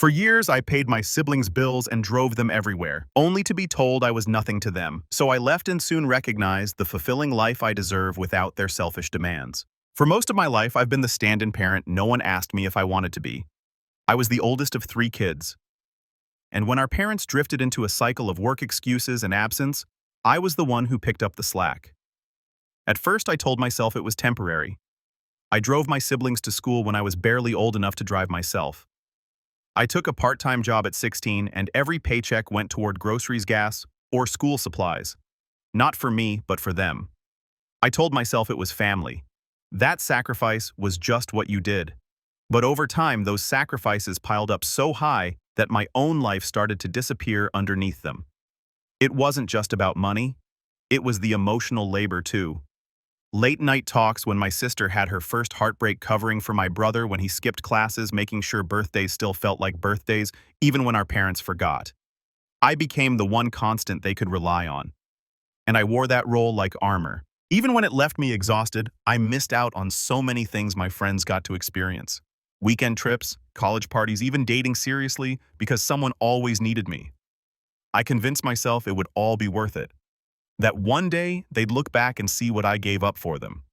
For years, I paid my siblings' bills and drove them everywhere, only to be told I was nothing to them. So I left and soon recognized the fulfilling life I deserve without their selfish demands. For most of my life, I've been the stand-in parent no one asked me if I wanted to be. I was the oldest of 3 kids. And when our parents drifted into a cycle of work excuses and absence, I was the one who picked up the slack. At first, I told myself it was temporary. I drove my siblings to school when I was barely old enough to drive myself. I took a part-time job at 16 and every paycheck went toward groceries, gas, or school supplies. Not for me, but for them. I told myself it was family. That sacrifice was just what you did. But over time, those sacrifices piled up so high that my own life started to disappear underneath them. It wasn't just about money. It was the emotional labor too. Late-night talks when my sister had her first heartbreak, covering for my brother when he skipped classes, making sure birthdays still felt like birthdays, even when our parents forgot. I became the one constant they could rely on. And I wore that role like armor. Even when it left me exhausted, I missed out on so many things my friends got to experience. Weekend trips, college parties, even dating seriously, because someone always needed me. I convinced myself it would all be worth it. That one day, they'd look back and see what I gave up for them.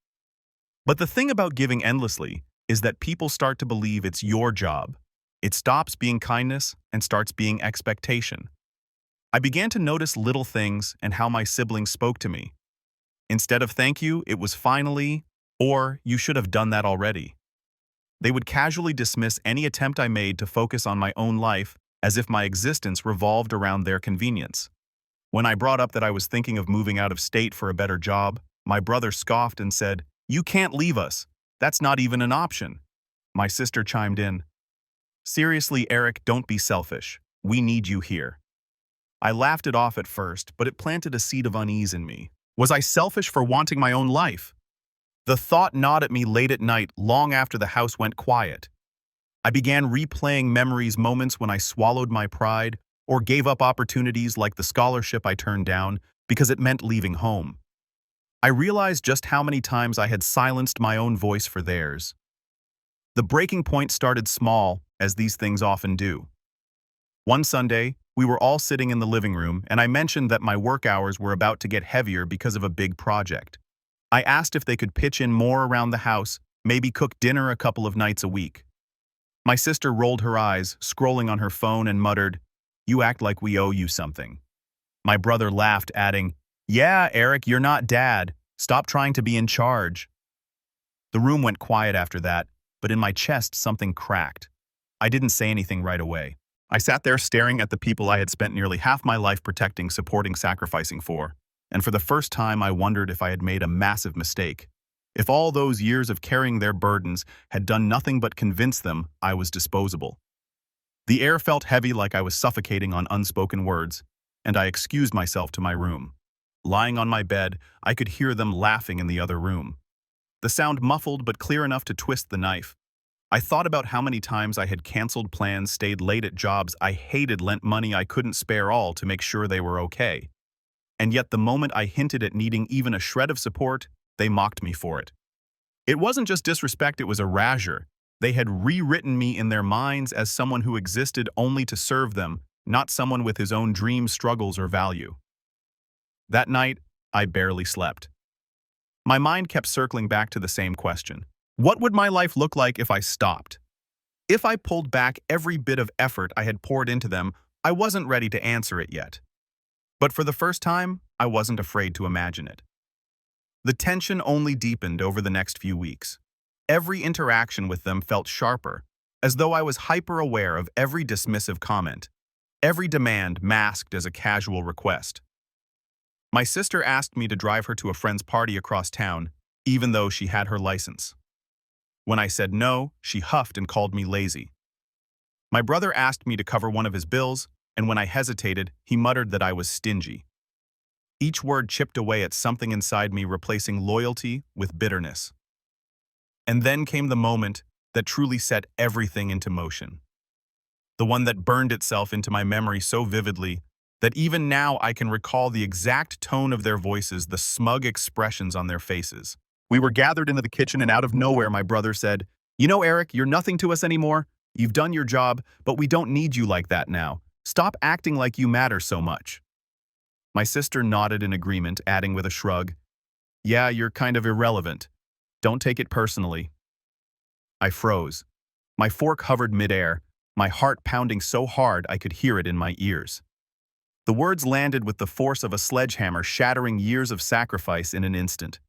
But the thing about giving endlessly is that people start to believe it's your job. It stops being kindness and starts being expectation. I began to notice little things and how my siblings spoke to me. Instead of thank you, it was finally, or you should have done that already. They would casually dismiss any attempt I made to focus on my own life as if my existence revolved around their convenience. When I brought up that I was thinking of moving out of state for a better job, my brother scoffed and said, "You can't leave us. That's not even an option." My sister chimed in, "Seriously, Eric, don't be selfish. We need you here." I laughed it off at first, but it planted a seed of unease in me. Was I selfish for wanting my own life? The thought gnawed at me late at night, long after the house went quiet. I began replaying memories, moments when I swallowed my pride, or gave up opportunities like the scholarship I turned down because it meant leaving home. I realized just how many times I had silenced my own voice for theirs. The breaking point started small, as these things often do. One Sunday, we were all sitting in the living room, and I mentioned that my work hours were about to get heavier because of a big project. I asked if they could pitch in more around the house, maybe cook dinner a couple of nights a week. My sister rolled her eyes, scrolling on her phone, and muttered, "You act like we owe you something." My brother laughed, adding, "Yeah, Eric, you're not dad. Stop trying to be in charge." The room went quiet after that, but in my chest something cracked. I didn't say anything right away. I sat there staring at the people I had spent nearly half my life protecting, supporting, sacrificing for. And for the first time, I wondered if I had made a massive mistake. If all those years of carrying their burdens had done nothing but convince them I was disposable. The air felt heavy, like I was suffocating on unspoken words, and I excused myself to my room. Lying on my bed, I could hear them laughing in the other room. The sound muffled but clear enough to twist the knife. I thought about how many times I had canceled plans, stayed late at jobs I hated, lent money I couldn't spare, all to make sure they were okay. And yet the moment I hinted at needing even a shred of support, they mocked me for it. It wasn't just disrespect, it was erasure. They had rewritten me in their minds as someone who existed only to serve them, not someone with his own dreams, struggles, or value. That night, I barely slept. My mind kept circling back to the same question. What would my life look like if I stopped? If I pulled back every bit of effort I had poured into them, I wasn't ready to answer it yet. But for the first time, I wasn't afraid to imagine it. The tension only deepened over the next few weeks. Every interaction with them felt sharper, as though I was hyper-aware of every dismissive comment, every demand masked as a casual request. My sister asked me to drive her to a friend's party across town, even though she had her license. When I said no, she huffed and called me lazy. My brother asked me to cover one of his bills, and when I hesitated, he muttered that I was stingy. Each word chipped away at something inside me, replacing loyalty with bitterness. And then came the moment that truly set everything into motion. The one that burned itself into my memory so vividly that even now I can recall the exact tone of their voices, the smug expressions on their faces. We were gathered into the kitchen, and out of nowhere my brother said, "You know, Eric, you're nothing to us anymore. You've done your job, but we don't need you like that now. Stop acting like you matter so much." My sister nodded in agreement, adding with a shrug, "Yeah, you're kind of irrelevant. Don't take it personally." I froze. My fork hovered midair, my heart pounding so hard I could hear it in my ears. The words landed with the force of a sledgehammer, shattering years of sacrifice in an instant.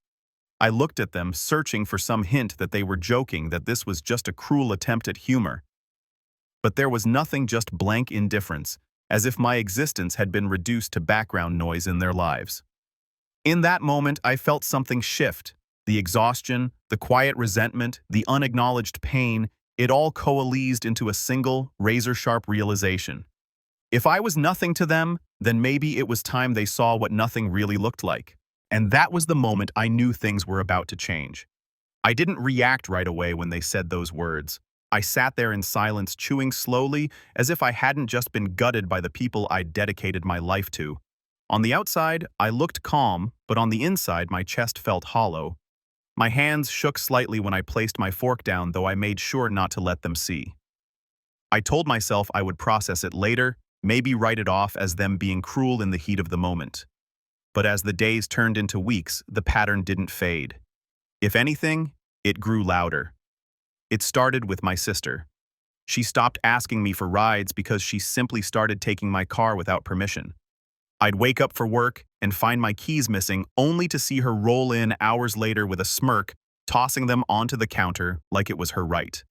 I looked at them, searching for some hint that they were joking, that this was just a cruel attempt at humor. But there was nothing, just blank indifference, as if my existence had been reduced to background noise in their lives. In that moment, I felt something shift. The exhaustion, the quiet resentment, the unacknowledged pain, it all coalesced into a single, razor-sharp realization. If I was nothing to them, then maybe it was time they saw what nothing really looked like. And that was the moment I knew things were about to change. I didn't react right away when they said those words. I sat there in silence, chewing slowly, as if I hadn't just been gutted by the people I'd dedicated my life to. On the outside, I looked calm, but on the inside, my chest felt hollow. My hands shook slightly when I placed my fork down, though I made sure not to let them see. I told myself I would process it later, maybe write it off as them being cruel in the heat of the moment. But as the days turned into weeks, the pattern didn't fade. If anything, it grew louder. It started with my sister. She stopped asking me for rides because she simply started taking my car without permission. I'd wake up for work and find my keys missing, only to see her roll in hours later with a smirk, tossing them onto the counter like it was her right.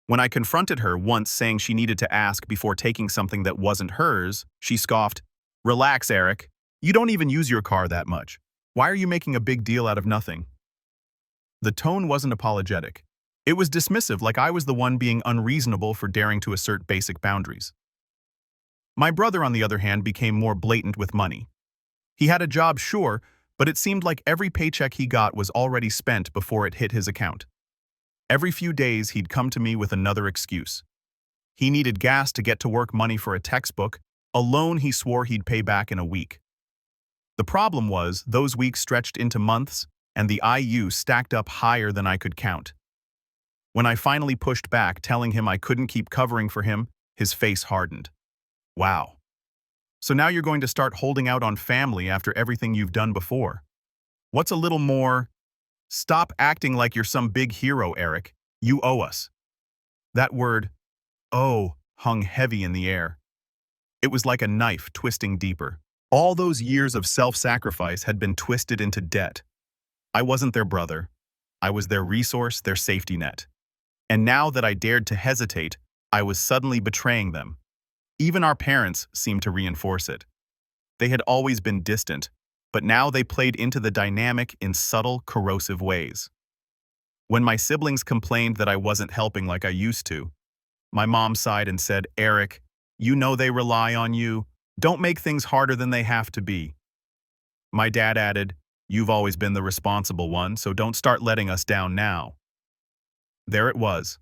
When I confronted her once, saying she needed to ask before taking something that wasn't hers, she scoffed, "Relax, Eric. You don't even use your car that much. Why are you making a big deal out of nothing?" The tone wasn't apologetic. It was dismissive, like I was the one being unreasonable for daring to assert basic boundaries. My brother, on the other hand, became more blatant with money. He had a job, sure, but it seemed like every paycheck he got was already spent before it hit his account. Every few days, he'd come to me with another excuse. He needed gas to get to work, money for a textbook, a loan he swore he'd pay back in a week. The problem was, those weeks stretched into months, and the IU stacked up higher than I could count. When I finally pushed back, telling him I couldn't keep covering for him, his face hardened. "Wow. So now you're going to start holding out on family after everything you've done before? What's a little more? Stop acting like you're some big hero, Eric. You owe us." That word, "owe," hung heavy in the air. It was like a knife twisting deeper. All those years of self-sacrifice had been twisted into debt. I wasn't their brother. I was their resource, their safety net. And now that I dared to hesitate, I was suddenly betraying them. Even our parents seemed to reinforce it. They had always been distant, but now they played into the dynamic in subtle, corrosive ways. When my siblings complained that I wasn't helping like I used to, my mom sighed and said, "Eric, you know they rely on you. Don't make things harder than they have to be." My dad added, "You've always been the responsible one, so don't start letting us down now." There it was.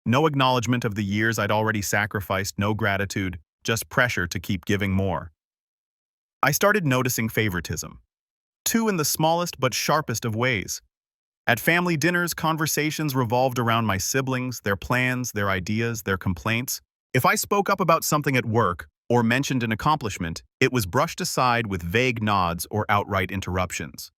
No acknowledgement of the years I'd already sacrificed, no gratitude, just pressure to keep giving more. I started noticing favoritism. Too, in the smallest but sharpest of ways. At family dinners, conversations revolved around my siblings, their plans, their ideas, their complaints. If I spoke up about something at work or mentioned an accomplishment, it was brushed aside with vague nods or outright interruptions.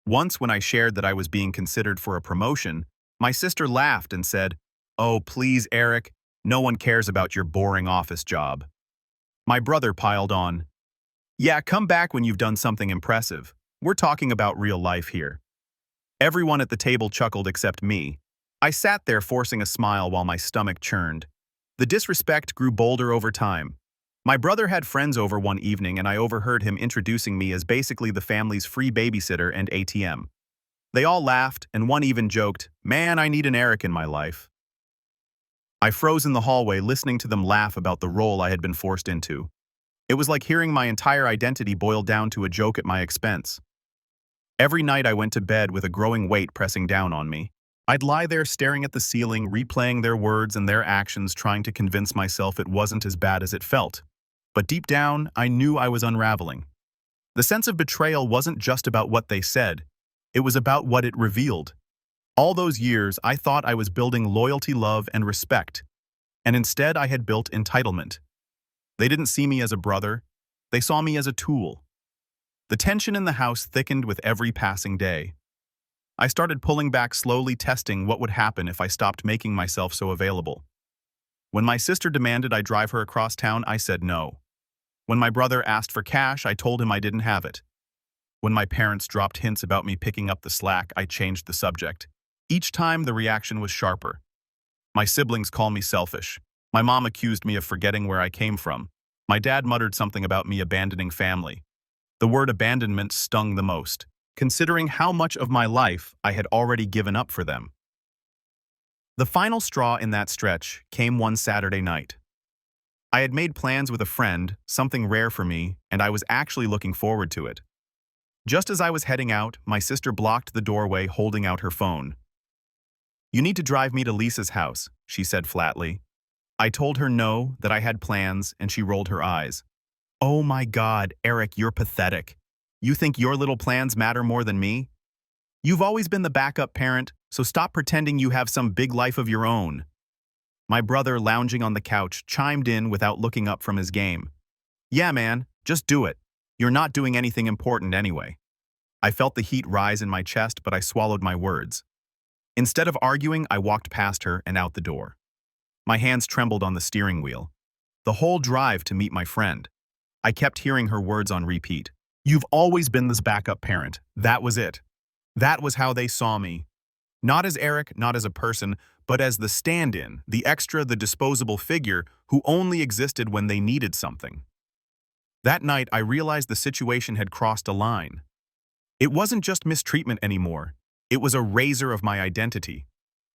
Once, when I shared that I was being considered for a promotion, my sister laughed and said, "Oh, please, Eric, no one cares about your boring office job." My brother piled on, "Yeah, come back when you've done something impressive. We're talking about real life here." Everyone at the table chuckled except me. I sat there forcing a smile while my stomach churned. The disrespect grew bolder over time. My brother had friends over one evening, and I overheard him introducing me as basically the family's free babysitter and ATM. They all laughed, and one even joked, "Man, I need an Eric in my life." I froze in the hallway, listening to them laugh about the role I had been forced into. It was like hearing my entire identity boil down to a joke at my expense. Every night I went to bed with a growing weight pressing down on me. I'd lie there staring at the ceiling, replaying their words and their actions, trying to convince myself it wasn't as bad as it felt. But deep down, I knew I was unraveling. The sense of betrayal wasn't just about what they said. It was about what it revealed. All those years, I thought I was building loyalty, love, and respect. And instead I had built entitlement. They didn't see me as a brother, they saw me as a tool. The tension in the house thickened with every passing day. I started pulling back slowly, testing what would happen if I stopped making myself so available. When my sister demanded I drive her across town, I said no. When my brother asked for cash, I told him I didn't have it. When my parents dropped hints about me picking up the slack, I changed the subject. Each time, the reaction was sharper. My siblings call me selfish. My mom accused me of forgetting where I came from. My dad muttered something about me abandoning family. The word abandonment stung the most, considering how much of my life I had already given up for them. The final straw in that stretch came one Saturday night. I had made plans with a friend, something rare for me, and I was actually looking forward to it. Just as I was heading out, my sister blocked the doorway holding out her phone. "You need to drive me to Lisa's house," she said flatly. I told her no, that I had plans, and she rolled her eyes. "Oh my God, Eric, you're pathetic. You think your little plans matter more than me? You've always been the backup parent, so stop pretending you have some big life of your own." My brother, lounging on the couch, chimed in without looking up from his game. "Yeah, man, just do it. You're not doing anything important anyway." I felt the heat rise in my chest, but I swallowed my words. Instead of arguing, I walked past her and out the door. My hands trembled on the steering wheel. The whole drive to meet my friend. I kept hearing her words on repeat. "You've always been this backup parent. That was it. That was how they saw me. Not as Eric, not as a person, but as the stand-in, the extra, the disposable figure who only existed when they needed something." That night, I realized the situation had crossed a line. It wasn't just mistreatment anymore. It was a razor of my identity.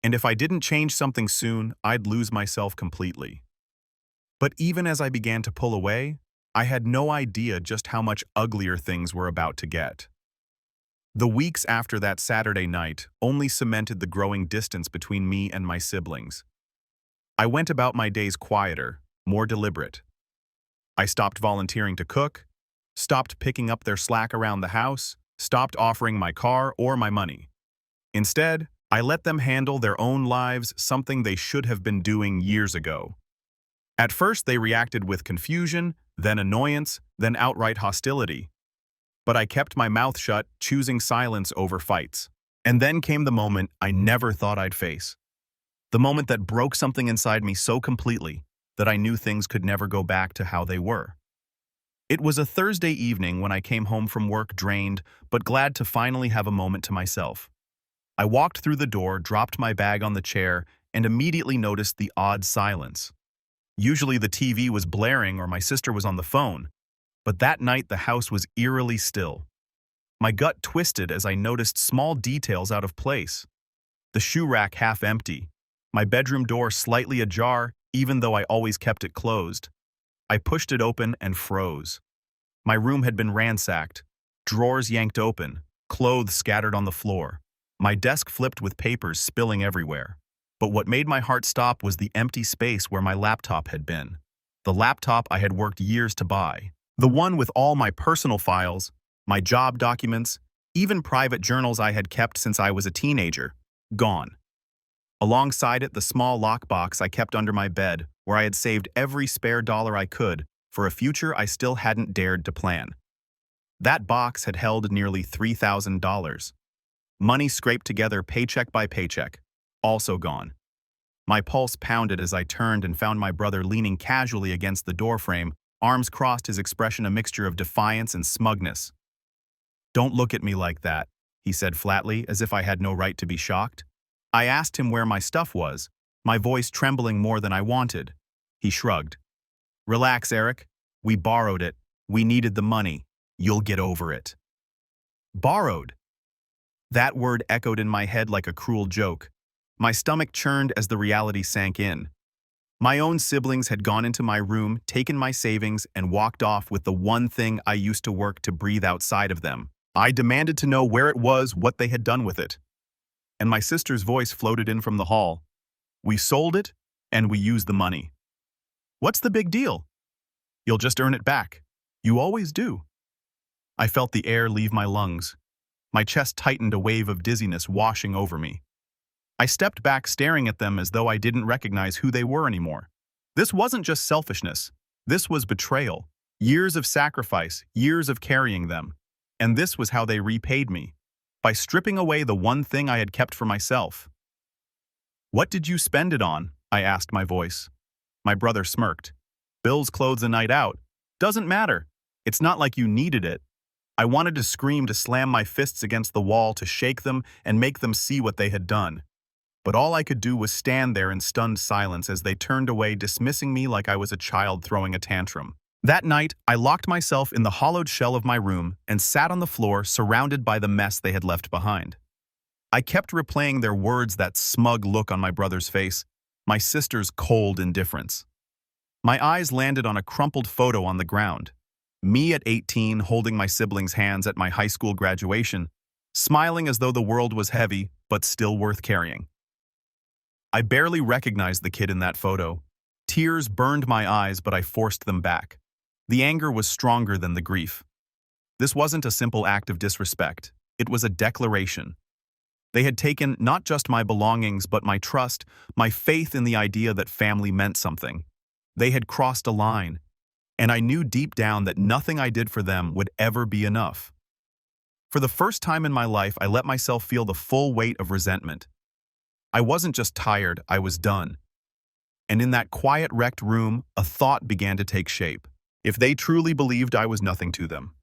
And if I didn't change something soon, I'd lose myself completely. But even as I began to pull away, I had no idea just how much uglier things were about to get. The weeks after that Saturday night only cemented the growing distance between me and my siblings. I went about my days quieter, more deliberate. I stopped volunteering to cook, stopped picking up their slack around the house, stopped offering my car or my money. Instead, I let them handle their own lives, something they should have been doing years ago. At first, they reacted with confusion, then annoyance, then outright hostility. But I kept my mouth shut, choosing silence over fights. And then came the moment I never thought I'd face. The moment that broke something inside me so completely that I knew things could never go back to how they were. It was a Thursday evening when I came home from work drained, but glad to finally have a moment to myself. I walked through the door, dropped my bag on the chair, and immediately noticed the odd silence. Usually the TV was blaring or my sister was on the phone, but that night the house was eerily still. My gut twisted as I noticed small details out of place. The shoe rack half empty, my bedroom door slightly ajar even though I always kept it closed. I pushed it open and froze. My room had been ransacked, drawers yanked open, clothes scattered on the floor. My desk flipped with papers spilling everywhere. But what made my heart stop was the empty space where my laptop had been. The laptop I had worked years to buy. The one with all my personal files, my job documents, even private journals I had kept since I was a teenager. Gone. Alongside it, the small lockbox I kept under my bed, where I had saved every spare dollar I could for a future I still hadn't dared to plan. That box had held nearly $3,000. Money scraped together paycheck by paycheck. Also gone. My pulse pounded as I turned and found my brother leaning casually against the doorframe, arms crossed, his expression a mixture of defiance and smugness. "Don't look at me like that," he said flatly, as if I had no right to be shocked. I asked him where my stuff was, my voice trembling more than I wanted. He shrugged. "Relax, Eric. We borrowed it. We needed the money. You'll get over it." Borrowed. That word echoed in my head like a cruel joke. My stomach churned as the reality sank in. My own siblings had gone into my room, taken my savings, and walked off with the one thing I used to work to breathe outside of them. I demanded to know where it was, what they had done with it. And my sister's voice floated in from the hall. "We sold it, and we used the money." "What's the big deal? You'll just earn it back. You always do." I felt the air leave my lungs. My chest tightened, a wave of dizziness washing over me. I stepped back, staring at them as though I didn't recognize who they were anymore. This wasn't just selfishness. This was betrayal. Years of sacrifice, years of carrying them. And this was how they repaid me. By stripping away the one thing I had kept for myself. "What did you spend it on?" I asked my voice. My brother smirked. "Bills, clothes, a night out. Doesn't matter. It's not like you needed it." I wanted to scream, to slam my fists against the wall, to shake them and make them see what they had done. But all I could do was stand there in stunned silence as they turned away, dismissing me like I was a child throwing a tantrum. That night, I locked myself in the hollowed shell of my room and sat on the floor, surrounded by the mess they had left behind. I kept replaying their words, that smug look on my brother's face, my sister's cold indifference. My eyes landed on a crumpled photo on the ground. Me at 18, holding my siblings' hands at my high school graduation, smiling as though the world was heavy, but still worth carrying. I barely recognized the kid in that photo. Tears burned my eyes, but I forced them back. The anger was stronger than the grief. This wasn't a simple act of disrespect. It was a declaration. They had taken not just my belongings, but my trust, my faith in the idea that family meant something. They had crossed a line, and I knew deep down that nothing I did for them would ever be enough. For the first time in my life, I let myself feel the full weight of resentment. I wasn't just tired, I was done. And in that quiet, wrecked room, a thought began to take shape. If they truly believed I was nothing to them,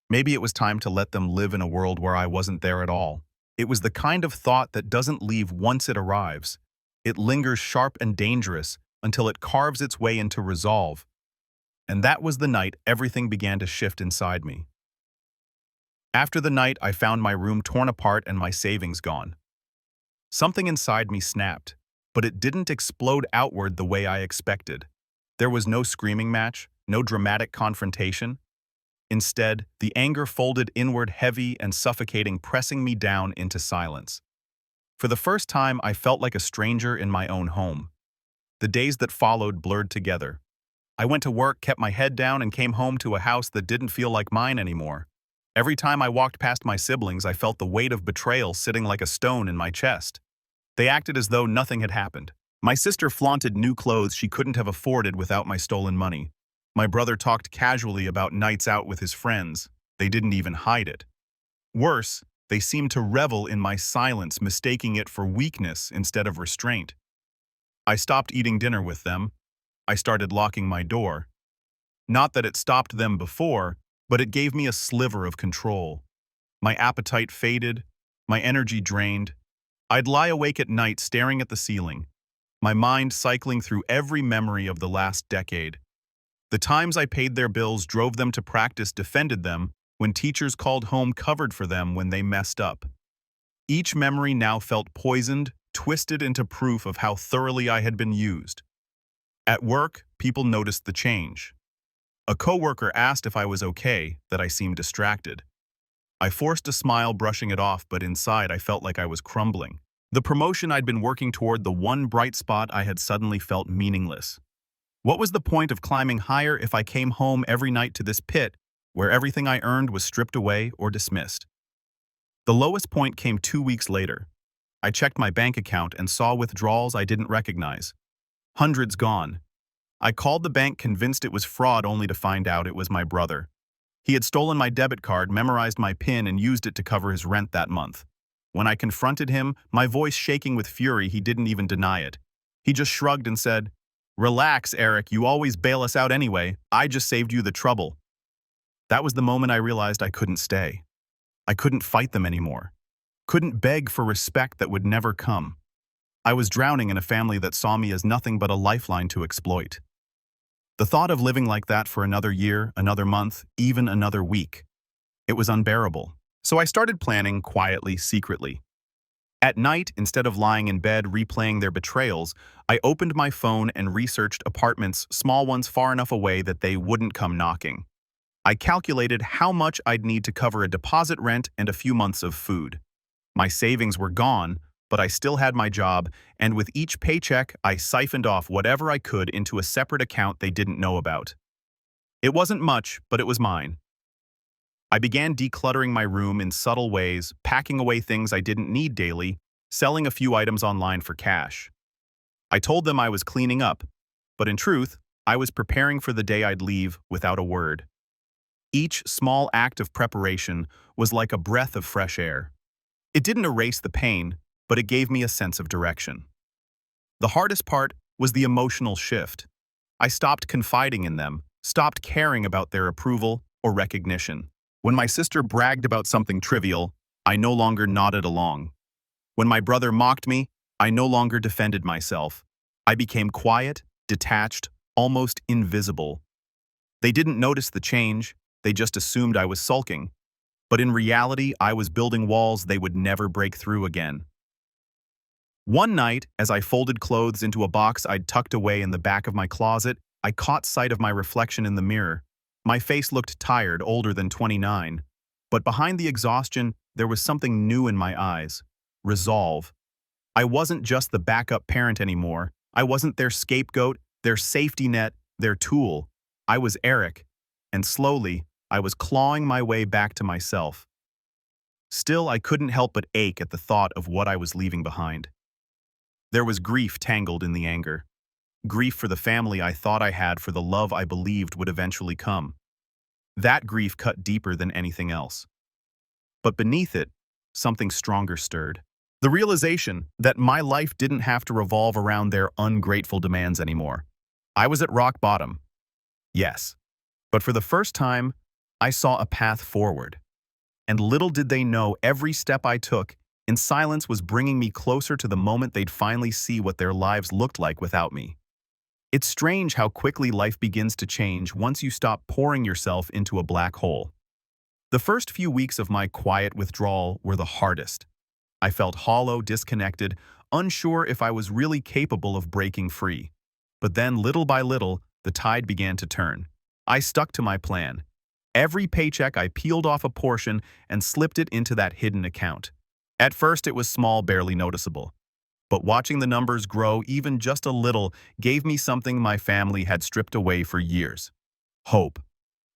maybe it was time to let them live in a world where I wasn't there at all. It was the kind of thought that doesn't leave once it arrives. It lingers sharp and dangerous until it carves its way into resolve. And that was the night everything began to shift inside me. After the night, I found my room torn apart and my savings gone. Something inside me snapped, but it didn't explode outward the way I expected. There was no screaming match, no dramatic confrontation. Instead, the anger folded inward, heavy and suffocating, pressing me down into silence. For the first time, I felt like a stranger in my own home. The days that followed blurred together. I went to work, kept my head down, and came home to a house that didn't feel like mine anymore. Every time I walked past my siblings, I felt the weight of betrayal sitting like a stone in my chest. They acted as though nothing had happened. My sister flaunted new clothes she couldn't have afforded without my stolen money. My brother talked casually about nights out with his friends. They didn't even hide it. Worse, they seemed to revel in my silence, mistaking it for weakness instead of restraint. I stopped eating dinner with them. I started locking my door. Not that it stopped them before, but it gave me a sliver of control. My appetite faded, my energy drained. I'd lie awake at night staring at the ceiling, my mind cycling through every memory of the last decade. The times I paid their bills, drove them to practice, defended them when teachers called home, covered for them when they messed up. Each memory now felt poisoned, twisted into proof of how thoroughly I had been used. At work, people noticed the change. A coworker asked if I was okay, that I seemed distracted. I forced a smile, brushing it off, but inside I felt like I was crumbling. The promotion I'd been working toward, the one bright spot, I had suddenly felt meaningless. What was the point of climbing higher if I came home every night to this pit where everything I earned was stripped away or dismissed? The lowest point came 2 weeks later. I checked my bank account and saw withdrawals I didn't recognize. Hundreds gone. I called the bank, convinced it was fraud, only to find out it was my brother. He had stolen my debit card, memorized my PIN, and used it to cover his rent that month. When I confronted him, my voice shaking with fury, he didn't even deny it. He just shrugged and said, "Relax, Eric, you always bail us out anyway. I just saved you the trouble." That was the moment I realized I couldn't stay. I couldn't fight them anymore. Couldn't beg for respect that would never come. I was drowning in a family that saw me as nothing but a lifeline to exploit. The thought of living like that for another year, another month, even another week, it was unbearable. So I started planning quietly, secretly. At night, instead of lying in bed replaying their betrayals, I opened my phone and researched apartments, small ones far enough away that they wouldn't come knocking. I calculated how much I'd need to cover a deposit, rent, and a few months of food. My savings were gone, but I still had my job, and with each paycheck, I siphoned off whatever I could into a separate account they didn't know about. It wasn't much, but it was mine. I began decluttering my room in subtle ways, packing away things I didn't need daily, selling a few items online for cash. I told them I was cleaning up, But in truth, I was preparing for the day I'd leave without a word. Each small act of preparation was like a breath of fresh air. It didn't erase the pain, but it gave me a sense of direction. The hardest part was the emotional shift. I stopped confiding in them, stopped caring about their approval or recognition. When my sister bragged about something trivial, I no longer nodded along. When my brother mocked me, I no longer defended myself. I became quiet, detached, almost invisible. They didn't notice the change, they just assumed I was sulking. But in reality, I was building walls they would never break through again. One night, as I folded clothes into a box I'd tucked away in the back of my closet, I caught sight of my reflection in the mirror. My face looked tired, older than 29. But behind the exhaustion, there was something new in my eyes. Resolve. I wasn't just the backup parent anymore. I wasn't their scapegoat, their safety net, their tool. I was Eric, and slowly, I was clawing my way back to myself. Still, I couldn't help but ache at the thought of what I was leaving behind. There was grief tangled in the anger. Grief for the family I thought I had, for the love I believed would eventually come. That grief cut deeper than anything else. But beneath it, something stronger stirred. The realization that my life didn't have to revolve around their ungrateful demands anymore. I was at rock bottom. Yes. But for the first time, I saw a path forward. And little did they know, every step I took in silence was bringing me closer to the moment they'd finally see what their lives looked like without me. It's strange how quickly life begins to change once you stop pouring yourself into a black hole. The first few weeks of my quiet withdrawal were the hardest. I felt hollow, disconnected, unsure if I was really capable of breaking free. But then, little by little, the tide began to turn. I stuck to my plan. Every paycheck, I peeled off a portion and slipped it into that hidden account. At first, it was small, barely noticeable. But watching the numbers grow even just a little gave me something my family had stripped away for years: hope.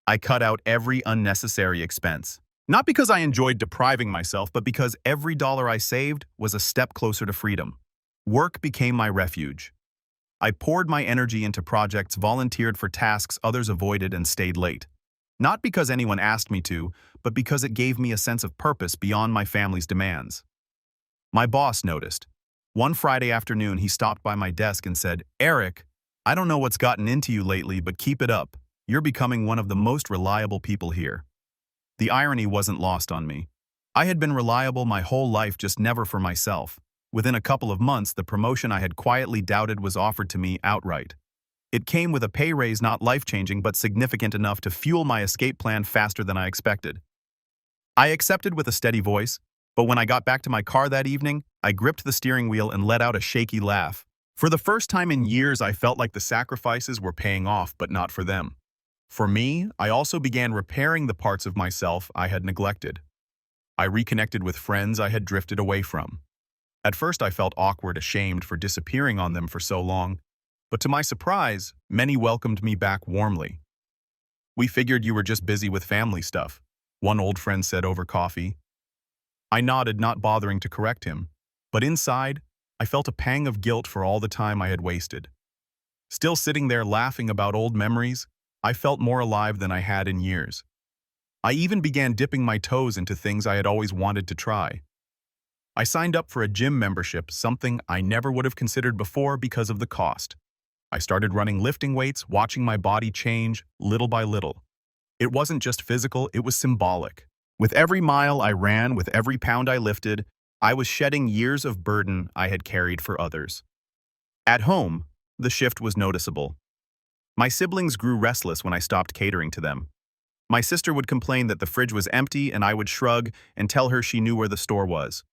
I cut out every unnecessary expense. Not because I enjoyed depriving myself, but because every dollar I saved was a step closer to freedom. Work became my refuge. I poured my energy into projects, volunteered for tasks others avoided, and stayed late. Not because anyone asked me to, but because it gave me a sense of purpose beyond my family's demands. My boss noticed. One Friday afternoon, he stopped by my desk and said, "Eric, I don't know what's gotten into you lately, but keep it up. You're becoming one of the most reliable people here." The irony wasn't lost on me. I had been reliable my whole life, just never for myself. Within a couple of months, the promotion I had quietly doubted was offered to me outright. It came with a pay raise not life-changing, but significant enough to fuel my escape plan faster than I expected. I accepted with a steady voice, but when I got back to my car that evening, I gripped the steering wheel and let out a shaky laugh. For the first time in years, I felt like the sacrifices were paying off, but not for them. For me, I also began repairing the parts of myself I had neglected. I reconnected with friends I had drifted away from. At first, I felt awkward, ashamed for disappearing on them for so long, but to my surprise, many welcomed me back warmly. "We figured you were just busy with family stuff," one old friend said over coffee. I nodded, not bothering to correct him, but inside, I felt a pang of guilt for all the time I had wasted. Still sitting there laughing about old memories, I felt more alive than I had in years. I even began dipping my toes into things I had always wanted to try. I signed up for a gym membership, something I never would have considered before because of the cost. I started running lifting weights, watching my body change little by little. It wasn't just physical, it was symbolic. With every mile I ran, with every pound I lifted, I was shedding years of burden I had carried for others. At home, the shift was noticeable. My siblings grew restless when I stopped catering to them. My sister would complain that the fridge was empty, and I would shrug and tell her she knew where the store was.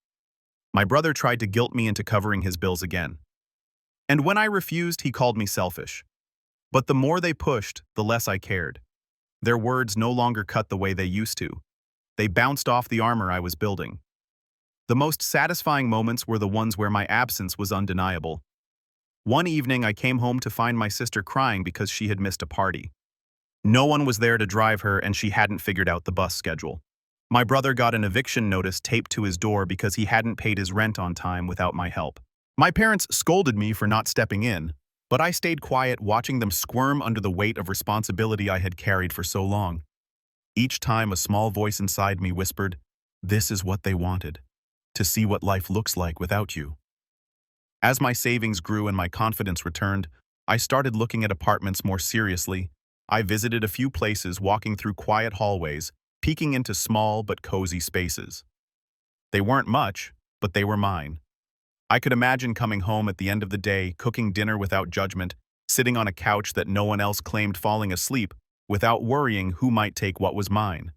My brother tried to guilt me into covering his bills again. And when I refused, he called me selfish. But the more they pushed, the less I cared. Their words no longer cut the way they used to. They bounced off the armor I was building. The most satisfying moments were the ones where my absence was undeniable. One evening, I came home to find my sister crying because she had missed a party. No one was there to drive her, and she hadn't figured out the bus schedule. My brother got an eviction notice taped to his door because he hadn't paid his rent on time without my help. My parents scolded me for not stepping in, But I stayed quiet, watching them squirm under the weight of responsibility I had carried for so long. Each time a small voice inside me whispered, "This is what they wanted, to see what life looks like without you." As my savings grew and my confidence returned, I started looking at apartments more seriously. I visited a few places, walking through quiet hallways, peeking into small but cozy spaces. They weren't much, but they were mine. I could imagine coming home at the end of the day, cooking dinner without judgment, sitting on a couch that no one else claimed, falling asleep, without worrying who might take what was mine.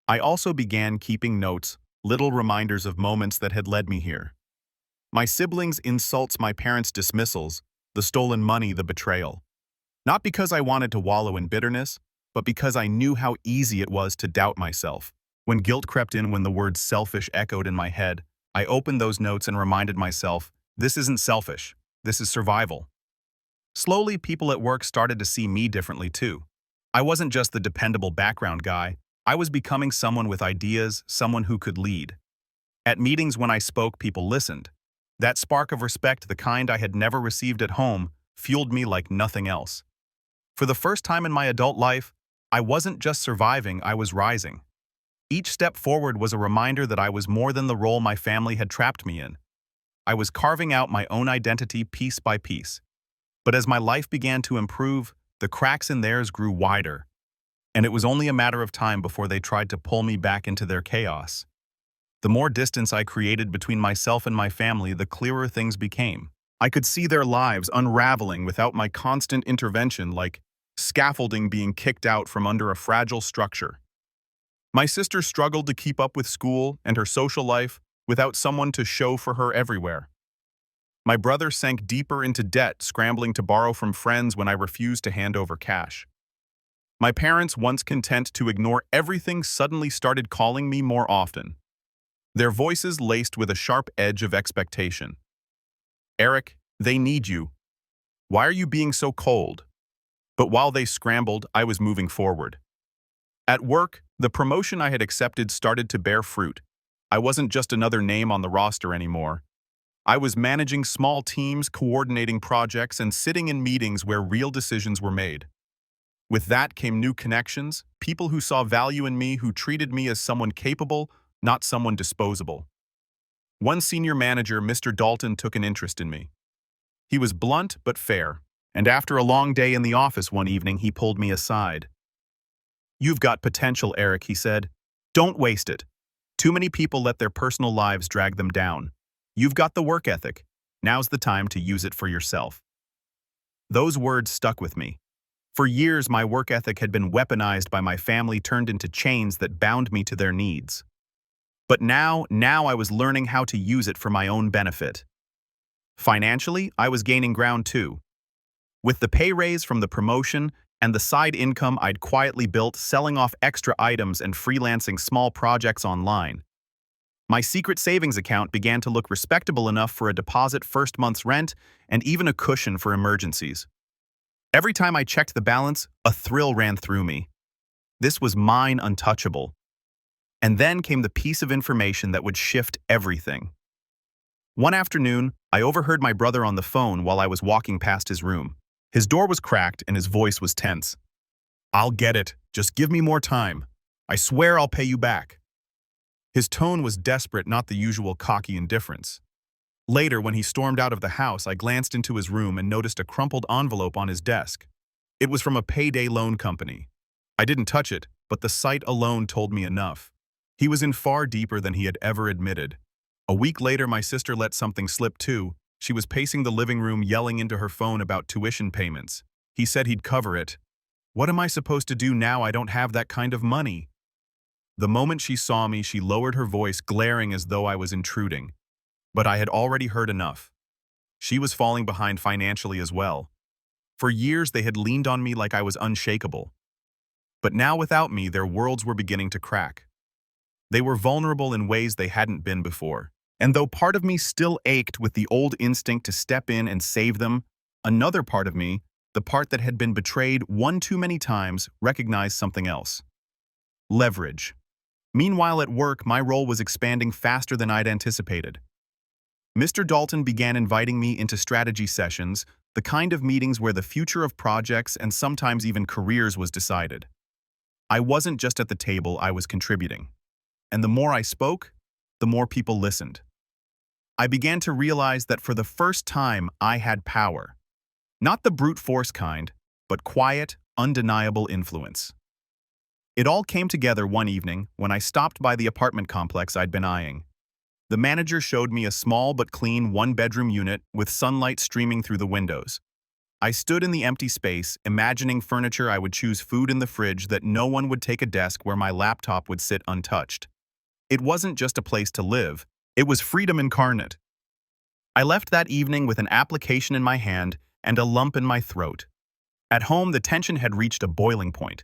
I also began keeping notes, little reminders of moments that had led me here. My siblings' insults, my parents' dismissals, the stolen money, the betrayal. Not because I wanted to wallow in bitterness, but because I knew how easy it was to doubt myself. When guilt crept in, when the word selfish echoed in my head, I opened those notes and reminded myself, this isn't selfish, this is survival. Slowly, people at work started to see me differently too. I wasn't just the dependable background guy, I was becoming someone with ideas, someone who could lead. At meetings, when I spoke, people listened. That spark of respect, the kind I had never received at home, fueled me like nothing else. For the first time in my adult life, I wasn't just surviving, I was rising. Each step forward was a reminder that I was more than the role my family had trapped me in. I was carving out my own identity piece by piece. But as my life began to improve, the cracks in theirs grew wider. And it was only a matter of time before they tried to pull me back into their chaos. The more distance I created between myself and my family, the clearer things became. I could see their lives unraveling without my constant intervention, like scaffolding being kicked out from under a fragile structure. My sister struggled to keep up with school and her social life without someone to show for her everywhere. My brother sank deeper into debt, scrambling to borrow from friends when I refused to hand over cash. My parents, once content to ignore everything, suddenly started calling me more often. Their voices laced with a sharp edge of expectation. "Eric, they need you. Why are you being so cold?" But while they scrambled, I was moving forward. At work, the promotion I had accepted started to bear fruit. I wasn't just another name on the roster anymore. I was managing small teams, coordinating projects, and sitting in meetings where real decisions were made. With that came new connections, people who saw value in me, who treated me as someone capable, not someone disposable. One senior manager, Mr. Dalton, took an interest in me. He was blunt but fair, and after a long day in the office one evening, he pulled me aside. "You've got potential, Eric," he said. "Don't waste it. Too many people let their personal lives drag them down. You've got the work ethic. Now's the time to use it for yourself." Those words stuck with me. For years, my work ethic had been weaponized by my family, turned into chains that bound me to their needs. But now I was learning how to use it for my own benefit. Financially, I was gaining ground too. With the pay raise from the promotion and the side income I'd quietly built, selling off extra items and freelancing small projects online, my secret savings account began to look respectable enough for a deposit, first month's rent, and even a cushion for emergencies. Every time I checked the balance, a thrill ran through me. This was mine, untouchable. And then came the piece of information that would shift everything. One afternoon, I overheard my brother on the phone while I was walking past his room. His door was cracked and his voice was tense. "I'll get it. Just give me more time. I swear I'll pay you back." His tone was desperate, not the usual cocky indifference. Later, when he stormed out of the house, I glanced into his room and noticed a crumpled envelope on his desk. It was from a payday loan company. I didn't touch it, but the sight alone told me enough. He was in far deeper than he had ever admitted. A week later, my sister let something slip too. She was pacing the living room, yelling into her phone about tuition payments. He said he'd cover it. What am I supposed to do now? I don't have that kind of money. The moment she saw me, she lowered her voice, glaring as though I was intruding. But I had already heard enough. She was falling behind financially as well. For years, they had leaned on me like I was unshakable. But now, without me, their worlds were beginning to crack. They were vulnerable in ways they hadn't been before. And though part of me still ached with the old instinct to step in and save them, another part of me, the part that had been betrayed one too many times, recognized something else. Leverage. Meanwhile, at work, my role was expanding faster than I'd anticipated. Mr. Dalton began inviting me into strategy sessions, The kind of meetings where the future of projects and sometimes even careers was decided. I wasn't just at the table, I was contributing. And the more I spoke, the more people listened. I began to realize that for the first time I had power. Not the brute force kind, but quiet, undeniable influence. It all came together one evening when I stopped by the apartment complex I'd been eyeing. The manager showed me a small but clean one-bedroom unit with sunlight streaming through the windows. I stood in the empty space, imagining furniture I would choose, food in the fridge, that no one would take, a desk where my laptop would sit untouched. It wasn't just a place to live, it was freedom incarnate. I left that evening with an application in my hand and a lump in my throat. At home, the tension had reached a boiling point.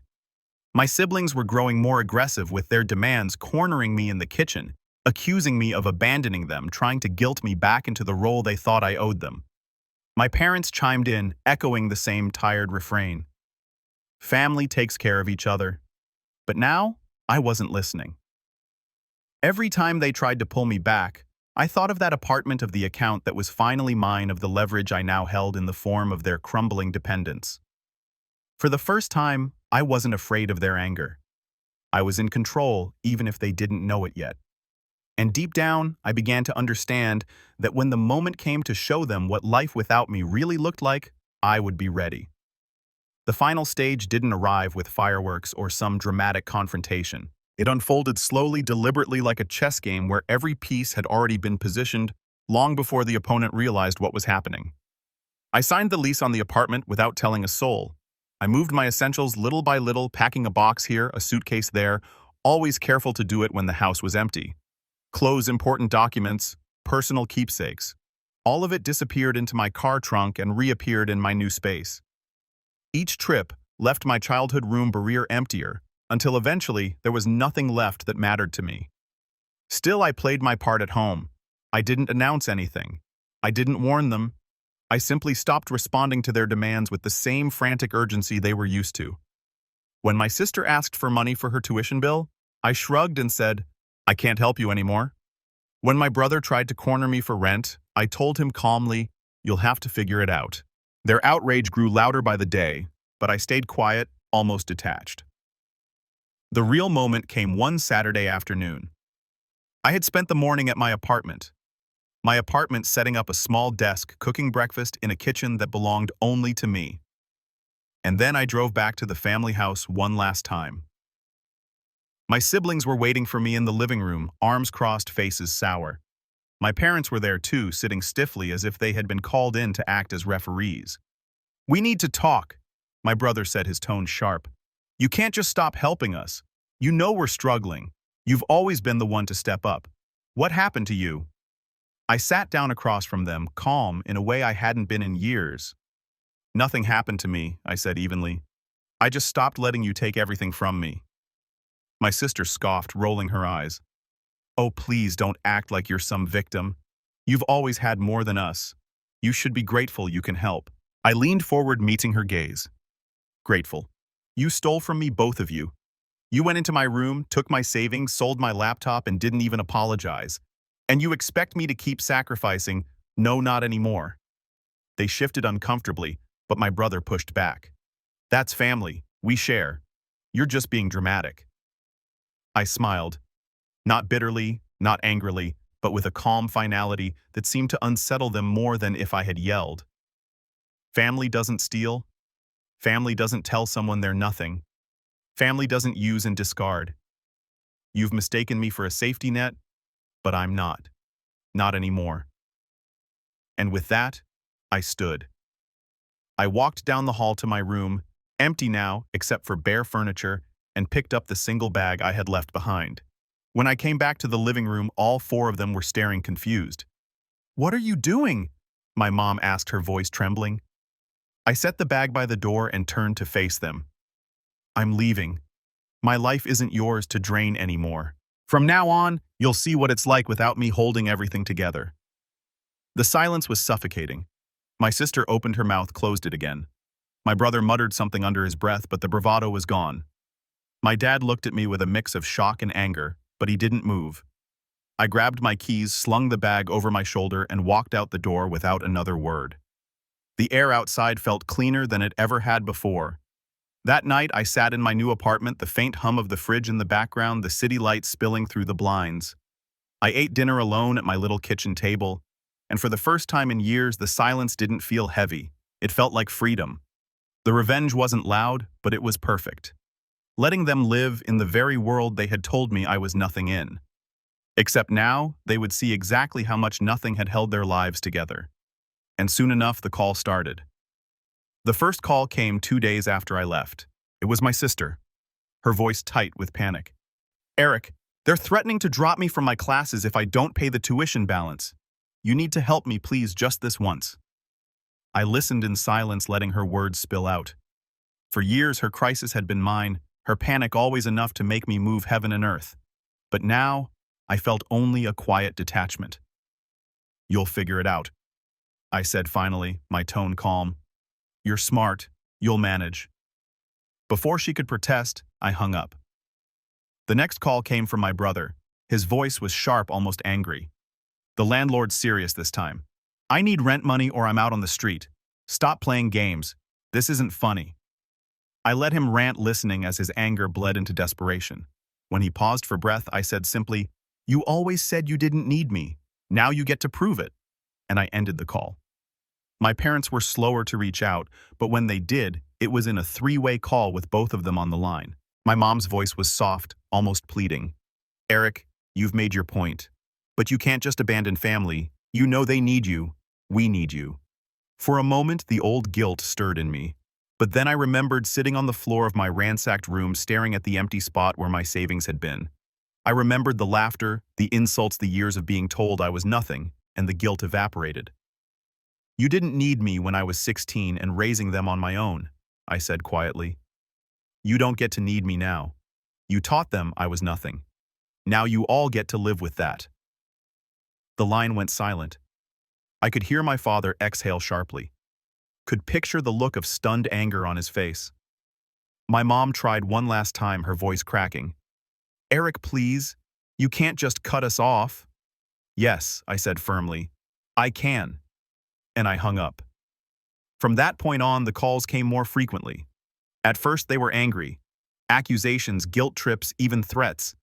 My siblings were growing more aggressive with their demands, cornering me in the kitchen, accusing me of abandoning them, trying to guilt me back into the role they thought I owed them. My parents chimed in, echoing the same tired refrain. Family takes care of each other. But now, I wasn't listening. Every time they tried to pull me back, I thought of that apartment, of the account that was finally mine, of the leverage I now held in the form of their crumbling dependence. For the first time, I wasn't afraid of their anger. I was in control, even if they didn't know it yet. And deep down, I began to understand that when the moment came to show them what life without me really looked like, I would be ready. The final stage didn't arrive with fireworks or some dramatic confrontation. It unfolded slowly, deliberately, like a chess game where every piece had already been positioned long before the opponent realized what was happening. I signed the lease on the apartment without telling a soul. I moved my essentials little by little, packing a box here, a suitcase there, always careful to do it when the house was empty. Clothes, important documents, personal keepsakes. All of it disappeared into my car trunk and reappeared in my new space. Each trip left my childhood room barrier emptier, until eventually there was nothing left that mattered to me. Still, I played my part at home. I didn't announce anything. I didn't warn them. I simply stopped responding to their demands with the same frantic urgency they were used to. When my sister asked for money for her tuition bill, I shrugged and said, "I can't help you anymore." When my brother tried to corner me for rent, I told him calmly, "You'll have to figure it out." Their outrage grew louder by the day, but I stayed quiet, almost detached. The real moment came one Saturday afternoon. I had spent the morning at my apartment setting up a small desk, cooking breakfast in a kitchen that belonged only to me. And then I drove back to the family house one last time. My siblings were waiting for me in the living room, arms crossed, faces sour. My parents were there too, sitting stiffly as if they had been called in to act as referees. "We need to talk," my brother said, his tone sharp. "You can't just stop helping us. You know we're struggling. You've always been the one to step up. What happened to you?" I sat down across from them, calm in a way I hadn't been in years. "Nothing happened to me," I said evenly. "I just stopped letting you take everything from me." My sister scoffed, rolling her eyes. "Oh, please don't act like you're some victim. You've always had more than us. You should be grateful you can help." I leaned forward, meeting her gaze. "Grateful? You stole from me, both of you. You went into my room, took my savings, sold my laptop, and didn't even apologize. And you expect me to keep sacrificing? No, not anymore." They shifted uncomfortably, but my brother pushed back. "That's family. We share. You're just being dramatic." I smiled. Not bitterly, not angrily, but with a calm finality that seemed to unsettle them more than if I had yelled. Family doesn't steal. Family doesn't tell someone they're nothing. Family doesn't use and discard. You've mistaken me for a safety net, but I'm not. Not anymore. And with that, I stood. I walked down the hall to my room, empty now except for bare furniture, and picked up the single bag I had left behind. When I came back to the living room, all four of them were staring confused. "What are you doing?" my mom asked, her voice trembling. I set the bag by the door and turned to face them. "I'm leaving. My life isn't yours to drain anymore. From now on, you'll see what it's like without me holding everything together." The silence was suffocating. My sister opened her mouth, closed it again. My brother muttered something under his breath, but the bravado was gone. My dad looked at me with a mix of shock and anger, but he didn't move. I grabbed my keys, slung the bag over my shoulder, and walked out the door without another word. The air outside felt cleaner than it ever had before. That night, I sat in my new apartment, the faint hum of the fridge in the background, the city lights spilling through the blinds. I ate dinner alone at my little kitchen table, and for the first time in years, the silence didn't feel heavy. It felt like freedom. The revenge wasn't loud, but it was perfect. Letting them live in the very world they had told me I was nothing in. Except now, they would see exactly how much nothing had held their lives together. And soon enough, the call started. The first call came 2 days after I left. It was my sister, her voice tight with panic. "Eric, they're threatening to drop me from my classes if I don't pay the tuition balance. You need to help me, please, just this once." I listened in silence, letting her words spill out. For years, her crisis had been mine, her panic always enough to make me move heaven and earth. But now, I felt only a quiet detachment. "You'll figure it out," I said finally, my tone calm. "You're smart. You'll manage." Before she could protest, I hung up. The next call came from my brother. His voice was sharp, almost angry. "The landlord's serious this time. I need rent money or I'm out on the street. Stop playing games. This isn't funny." I let him rant, listening as his anger bled into desperation. When he paused for breath, I said simply, "You always said you didn't need me. Now you get to prove it." And I ended the call. My parents were slower to reach out, but when they did, it was in a three-way call with both of them on the line. My mom's voice was soft, almost pleading. "Eric, you've made your point. But you can't just abandon family. You know they need you. We need you." For a moment, the old guilt stirred in me. But then I remembered sitting on the floor of my ransacked room, staring at the empty spot where my savings had been. I remembered the laughter, the insults, the years of being told I was nothing, and the guilt evaporated. "You didn't need me when I was 16 and raising them on my own," I said quietly. "You don't get to need me now. You taught them I was nothing. Now you all get to live with that." The line went silent. I could hear my father exhale sharply. Could picture the look of stunned anger on his face. My mom tried one last time, her voice cracking. "Eric, please. You can't just cut us off." "Yes," I said firmly. "I can." And I hung up. From that point on, the calls came more frequently. At first, they were angry. Accusations, guilt trips, even threats.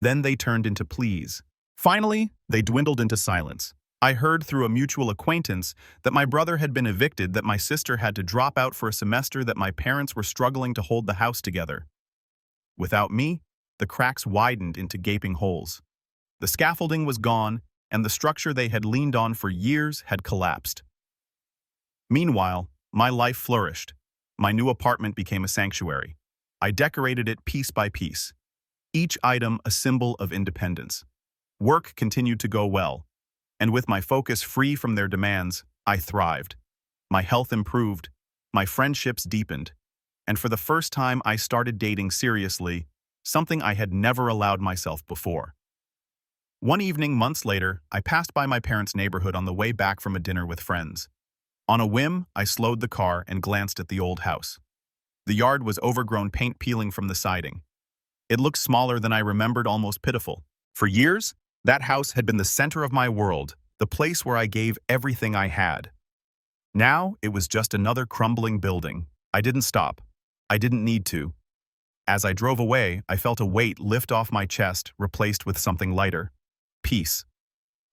Then they turned into pleas. Finally, they dwindled into silence. I heard through a mutual acquaintance that my brother had been evicted, that my sister had to drop out for a semester, that my parents were struggling to hold the house together. Without me, the cracks widened into gaping holes. The scaffolding was gone, and the structure they had leaned on for years had collapsed. Meanwhile, my life flourished. My new apartment became a sanctuary. I decorated it piece by piece, each item a symbol of independence. Work continued to go well, and with my focus free from their demands, I thrived. My health improved, my friendships deepened, and for the first time I started dating seriously, something I had never allowed myself before. One evening, months later, I passed by my parents' neighborhood on the way back from a dinner with friends. On a whim, I slowed the car and glanced at the old house. The yard was overgrown, paint peeling from the siding. It looked smaller than I remembered, almost pitiful. For years, that house had been the center of my world, the place where I gave everything I had. Now, it was just another crumbling building. I didn't stop. I didn't need to. As I drove away, I felt a weight lift off my chest, replaced with something lighter. Peace.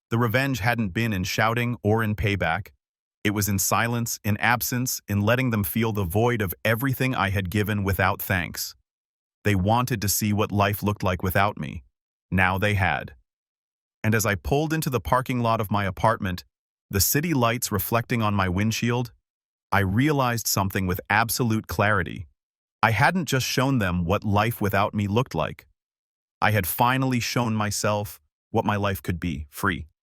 The revenge hadn't been in shouting or in payback. It was in silence, in absence, in letting them feel the void of everything I had given without thanks. They wanted to see what life looked like without me. Now they had. And as I pulled into the parking lot of my apartment, the city lights reflecting on my windshield, I realized something with absolute clarity. I hadn't just shown them what life without me looked like. I had finally shown myself what my life could be, free.